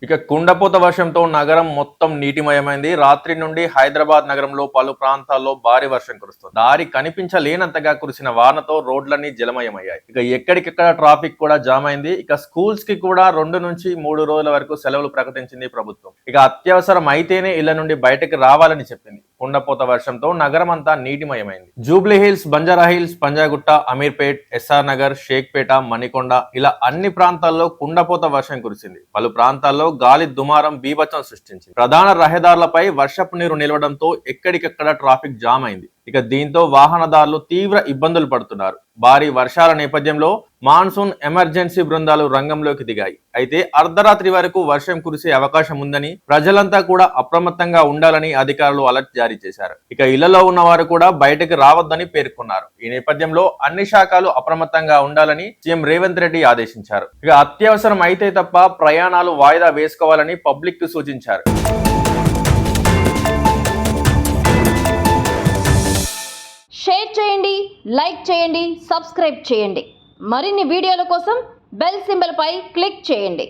ఇక కుండపోత వర్షంతో నగరం మొత్తం నీటిమయమైంది. రాత్రి నుండి హైదరాబాద్ నగరంలో పలు ప్రాంతాల్లో భారీ వర్షం కురుస్తుంది. దారి కనిపించలేనంతగా కురిసిన వానతో రోడ్లన్నీ జలమయమయ్యాయి. ఇక ఎక్కడికెక్కడ ట్రాఫిక్ కూడా జామ్ అయింది. ఇక స్కూల్స్ కి కూడా 2 నుంచి 3 రోజుల వరకు సెలవులు ప్రకటించింది ప్రభుత్వం. ఇక అత్యవసరం అయితేనే ఇళ్ల నుండి బయటకు రావాలని చెప్పింది. కుండపోత వర్షంతో నగరం అంతా నీటిమయమైంది. Jubilee Hills, Banjara Hills, Panjagutta, Ameerpet, SR Nagar, Shaikpet, Manikonda ఇలా అన్ని ప్రాంతాల్లో కుండపోత వర్షం కురిసింది. పలు ప్రాంతాల్లో గాలి దుమారం బీభత్సం సృష్టించింది. ప్రధాన రహదారులపై వర్షపు నీరు నిలవడంతో ఎక్కడికెక్కడ ట్రాఫిక్ జామ్ అయింది. ఇక దీంతో వాహనదారులు తీవ్ర ఇబ్బందులు పడుతున్నారు. భారీ వర్షాల నేపథ్యంలో మాన్సూన్ ఎమర్జెన్సీ బృందాలు రంగంలోకి దిగాయి. అయితే అర్ధరాత్రి వరకు వర్షం కురిసే అవకాశం ఉందని, ప్రజలంతా కూడా అప్రమత్తంగా ఉండాలని అధికారులు అలర్ట్ జారీ చేశారు. ఇక ఇళ్లలో ఉన్న వారు కూడా బయటకు రావద్దని పేర్కొన్నారు. ఈ నేపథ్యంలో అన్ని శాఖలు అప్రమత్తంగా ఉండాలని సీఎం రేవంత్ రెడ్డి ఆదేశించారు. ఇక అత్యవసరం అయితే తప్ప ప్రయాణాలు వాయిదా వేసుకోవాలని పబ్లిక్ కు సూచించారు. షేర్ చేయండి, లైక్ చేయండి, సబ్స్క్రైబ్ చేయండి. మరిన్ని వీడియోల కోసం బెల్ సింబల్ పై క్లిక్ చేయండి.